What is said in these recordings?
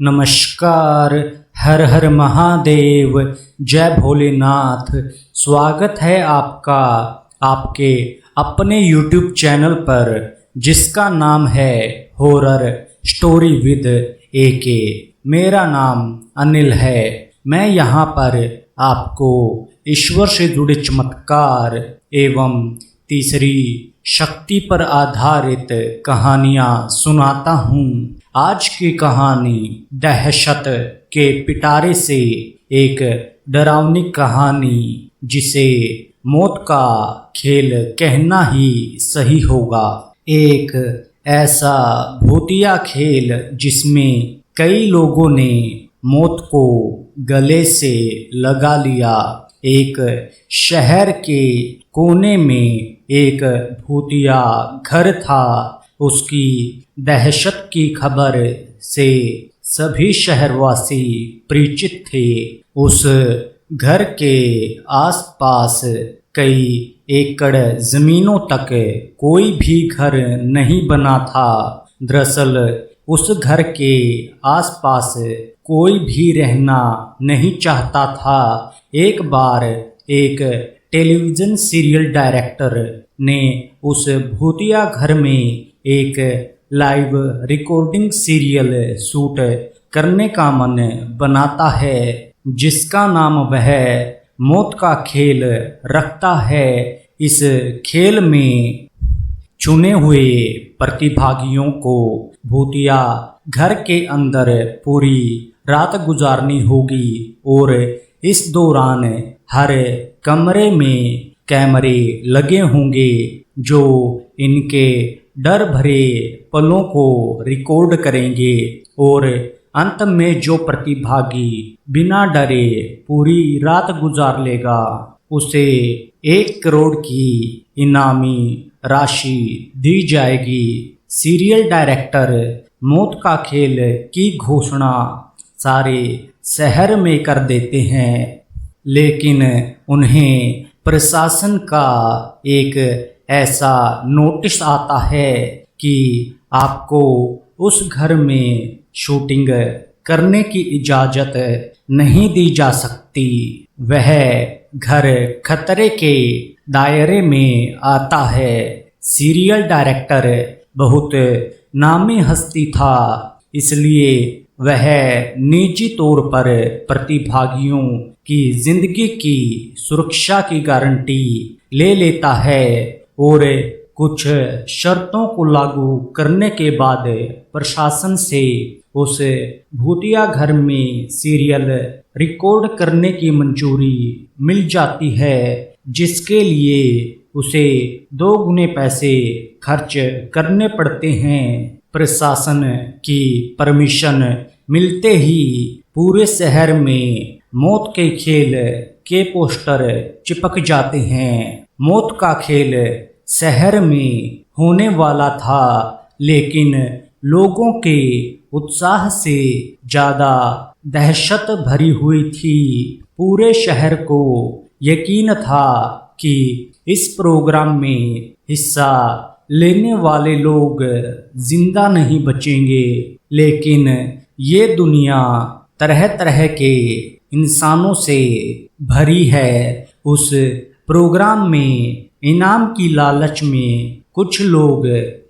नमस्कार। हर हर महादेव, जय भोलेनाथ। स्वागत है आपका आपके अपने YouTube चैनल पर, जिसका नाम है हॉरर स्टोरी विद AK। मेरा नाम अनिल है। मैं यहाँ पर आपको ईश्वर से जुड़े चमत्कार एवं तीसरी शक्ति पर आधारित कहानियाँ सुनाता हूँ। आज की कहानी दहशत के पिटारे से एक डरावनी कहानी, जिसे मौत का खेल कहना ही सही होगा। एक ऐसा भूतिया खेल जिसमें कई लोगों ने मौत को गले से लगा लिया। एक शहर के कोने में एक भूतिया घर था। उसकी दहशत की खबर से सभी शहरवासी परिचित थे। उस घर के आसपास कई एकड़ जमीनों तक कोई भी घर नहीं बना था। दरअसल उस घर के आसपास कोई भी रहना नहीं चाहता था। एक बार एक टेलीविज़न सीरियल डायरेक्टर ने उस भूतिया घर में एक लाइव रिकॉर्डिंग सीरियल शूट करने का मन बनाता है, जिसका नाम वह मौत का खेल रखता है। इस खेल में चुने हुए प्रतिभागियों को भूतिया घर के अंदर पूरी रात गुजारनी होगी और इस दौरान हर कमरे में कैमरे लगे होंगे, जो इनके डर भरे पलों को रिकॉर्ड करेंगे। और अंत में जो प्रतिभागी बिना डरे पूरी रात गुजार लेगा, उसे 1 करोड़ की इनामी राशि दी जाएगी। सीरियल डायरेक्टर मौत का खेल की घोषणा सारे शहर में कर देते हैं, लेकिन उन्हें प्रशासन का एक ऐसा नोटिस आता है कि आपको उस घर में शूटिंग करने की इजाज़त नहीं दी जा सकती। वह घर खतरे के दायरे में आता है। सीरियल डायरेक्टर बहुत नामी हस्ती था, इसलिए वह निजी तौर पर प्रतिभागियों की जिंदगी की सुरक्षा की गारंटी ले लेता है और कुछ शर्तों को लागू करने के बाद प्रशासन से उस भूतिया घर में सीरियल रिकॉर्ड करने की मंजूरी मिल जाती है, जिसके लिए उसे 2 गुने पैसे खर्च करने पड़ते हैं। प्रशासन की परमिशन मिलते ही पूरे शहर में मौत के खेल के पोस्टर चिपक जाते हैं। मौत का खेल शहर में होने वाला था, लेकिन लोगों के उत्साह से ज़्यादा दहशत भरी हुई थी। पूरे शहर को यकीन था कि इस प्रोग्राम में हिस्सा लेने वाले लोग जिंदा नहीं बचेंगे, लेकिन ये दुनिया तरह तरह के इंसानों से भरी है। उस प्रोग्राम में इनाम की लालच में कुछ लोग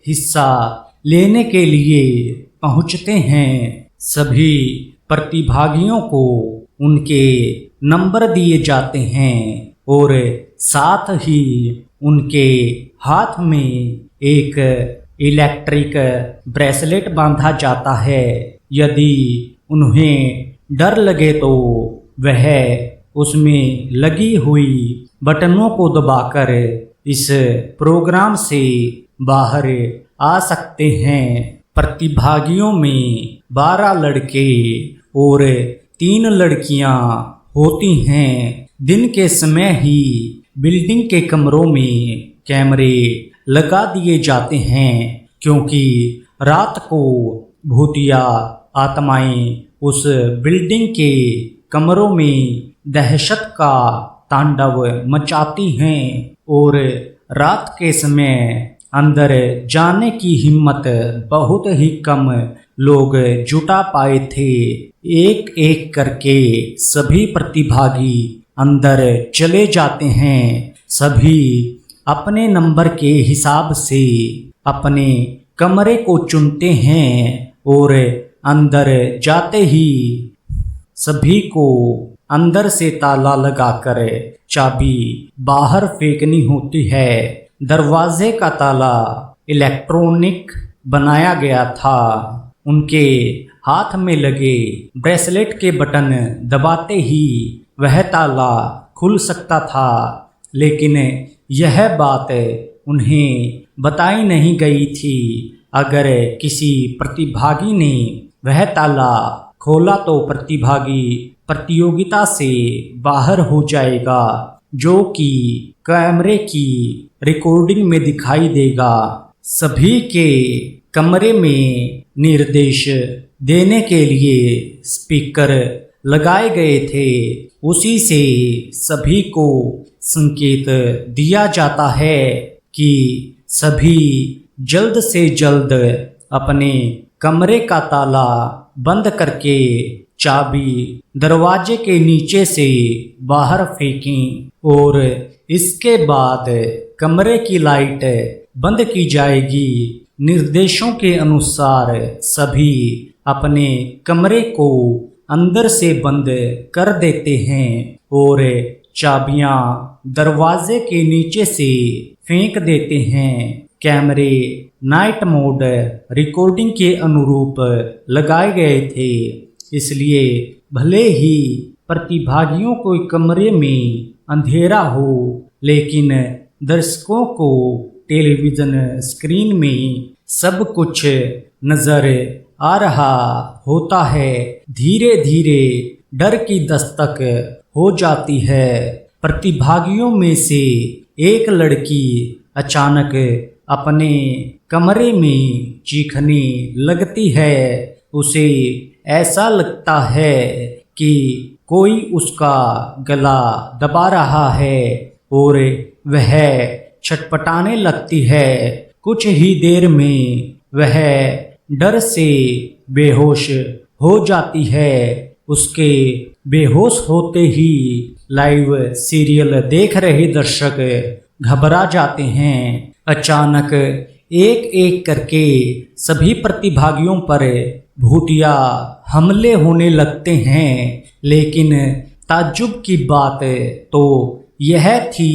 हिस्सा लेने के लिए पहुंचते हैं। सभी प्रतिभागियों को उनके नंबर दिए जाते हैं और साथ ही उनके हाथ में एक इलेक्ट्रिक ब्रेसलेट बांधा जाता है। यदि उन्हें डर लगे तो वह उसमें लगी हुई बटनों को दबाकर इस प्रोग्राम से बाहर आ सकते हैं। प्रतिभागियों में 12 लड़के और 3 लड़कियां होती हैं। दिन के समय ही बिल्डिंग के कमरों में कैमरे लगा दिए जाते हैं, क्योंकि रात को भूतिया आत्माएं उस बिल्डिंग के कमरों में दहशत का तांडव मचाती हैं और रात के समय अंदर जाने की हिम्मत बहुत ही कम लोग जुटा पाए थे। एक एक करके सभी प्रतिभागी अंदर चले जाते हैं। सभी अपने नंबर के हिसाब से अपने कमरे को चुनते हैं और अंदर जाते ही सभी को अंदर से ताला लगाकर चाबी बाहर फेंकनी होती है। दरवाजे का ताला इलेक्ट्रॉनिक बनाया गया था। उनके हाथ में लगे ब्रेसलेट के बटन दबाते ही वह ताला खुल सकता था, लेकिन यह बात उन्हें बताई नहीं गई थी। अगर किसी प्रतिभागी ने वह ताला खोला तो प्रतिभागी प्रतियोगिता से बाहर हो जाएगा, जो कि कैमरे की रिकॉर्डिंग में दिखाई देगा। सभी के कमरे में निर्देश देने के लिए स्पीकर लगाए गए थे। उसी से सभी को संकेत दिया जाता है कि सभी जल्द से जल्द अपने कमरे का ताला बंद करके चाबी दरवाजे के नीचे से बाहर फेंकें और इसके बाद कमरे की लाइट बंद की जाएगी। निर्देशों के अनुसार सभी अपने कमरे को अंदर से बंद कर देते हैं और चाबियां दरवाजे के नीचे से फेंक देते हैं। कैमरे नाइट मोड रिकॉर्डिंग के अनुरूप लगाए गए थे, इसलिए भले ही प्रतिभागियों को कमरे में अंधेरा हो, लेकिन दर्शकों को टेलीविजन स्क्रीन में सब कुछ नजर आ रहा होता है। धीरे धीरे डर की दस्तक हो जाती है। प्रतिभागियों में से एक लड़की अचानक अपने कमरे में चीखने लगती है। उसे ऐसा लगता है कि कोई उसका गला दबा रहा है और वह छटपटाने लगती है। कुछ ही देर में वह डर से बेहोश हो जाती है। उसके बेहोश होते ही लाइव सीरियल देख रहे दर्शक घबरा जाते हैं। अचानक एक एक करके सभी प्रतिभागियों पर भूतिया हमले होने लगते हैं, लेकिन ताज्जुब की बात तो यह थी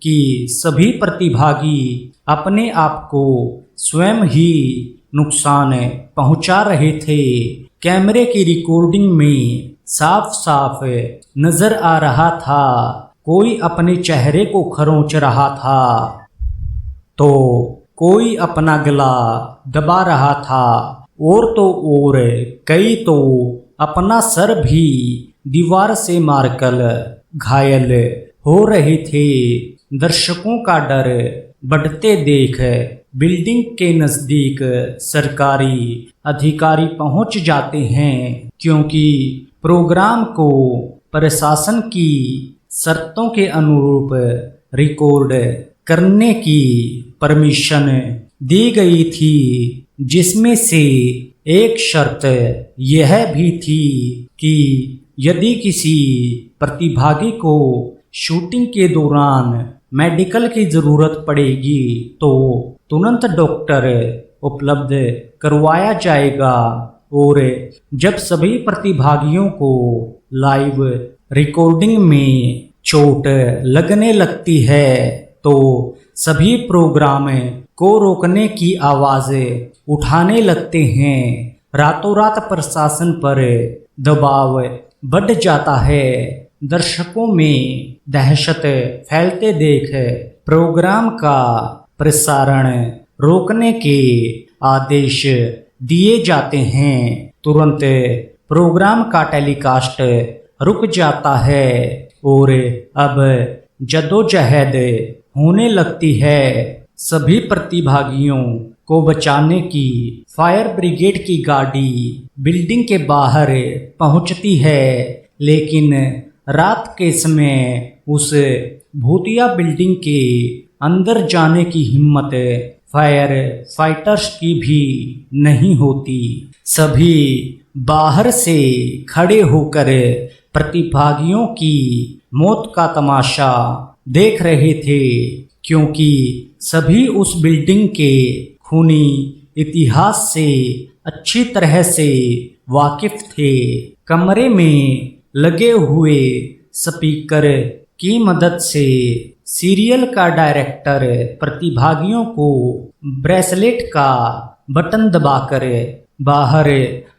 कि सभी प्रतिभागी अपने आप को स्वयं ही नुकसान पहुंचा रहे थे। कैमरे की रिकॉर्डिंग में साफ साफ नजर आ रहा था कोई अपने चेहरे को खरोंच रहा था तो कोई अपना गला दबा रहा था और तो और कई तो अपना सर भी दीवार से मारकर घायल हो रहे थे। दर्शकों का डर बढ़ते देख बिल्डिंग के नजदीक सरकारी अधिकारी पहुंच जाते हैं, क्योंकि प्रोग्राम को प्रशासन की शर्तों के अनुरूप रिकॉर्ड करने की परमिशन दी गई थी, जिसमें से एक शर्त यह भी थी कि यदि किसी प्रतिभागी को शूटिंग के दौरान मेडिकल की जरूरत पड़ेगी तो तुरंत डॉक्टर उपलब्ध करवाया जाएगा। और जब सभी प्रतिभागियों को लाइव रिकॉर्डिंग में चोट लगने लगती है तो सभी प्रोग्राम को रोकने की आवाज उठाने लगते हैं। रातों रात प्रशासन पर दबाव बढ़ जाता है। दर्शकों में दहशत फैलते देख प्रोग्राम का प्रसारण रोकने के आदेश दिए जाते हैं। तुरंत प्रोग्राम का टेलीकास्ट रुक जाता है और अब जद्दोजहद होने लगती है। सभी प्रतिभागियों को बचाने की फायर ब्रिगेड की गाड़ी बिल्डिंग के बाहर पहुंचती है, लेकिन रात के समय उस भूतिया बिल्डिंग के अंदर जाने की हिम्मत फायर फाइटर्स की भी नहीं होती। सभी बाहर से खड़े होकर प्रतिभागियों की मौत का तमाशा देख रहे थे, क्योंकि सभी उस बिल्डिंग के खूनी इतिहास से अच्छी तरह से वाकिफ थे। कमरे में लगे हुए स्पीकर की मदद से सीरियल का डायरेक्टर प्रतिभागियों को ब्रेसलेट का बटन दबाकर बाहर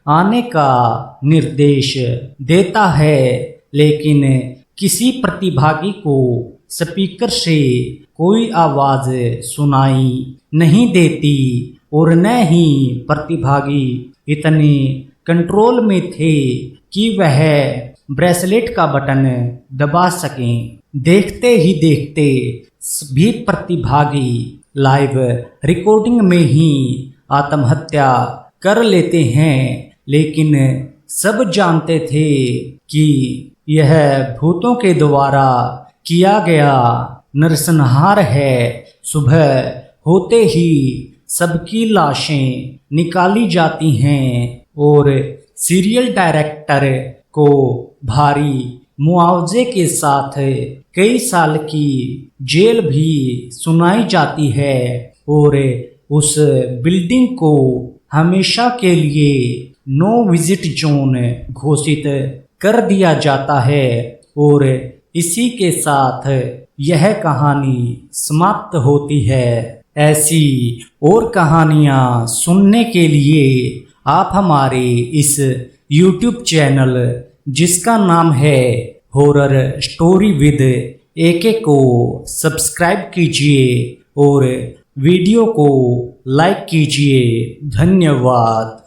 आने का निर्देश देता है, लेकिन किसी प्रतिभागी को स्पीकर से कोई आवाज सुनाई नहीं देती और न ही प्रतिभागी इतने कंट्रोल में थे कि वह ब्रेसलेट का बटन दबा सकें। देखते ही देखते सभी प्रतिभागी लाइव रिकॉर्डिंग में ही आत्महत्या कर लेते हैं, लेकिन सब जानते थे कि यह भूतों के द्वारा किया गया नरसंहार है। सुबह होते ही सबकी लाशें निकाली जाती हैं और सीरियल डायरेक्टर को भारी मुआवजे के साथ कई साल की जेल भी सुनाई जाती है और उस बिल्डिंग को हमेशा के लिए नो विजिट जोन घोषित कर दिया जाता है। और इसी के साथ यह कहानी समाप्त होती है। ऐसी और कहानियाँ सुनने के लिए आप हमारे इस YouTube चैनल जिसका नाम है हॉरर स्टोरी विद AK को सब्सक्राइब कीजिए और वीडियो को लाइक कीजिए। धन्यवाद।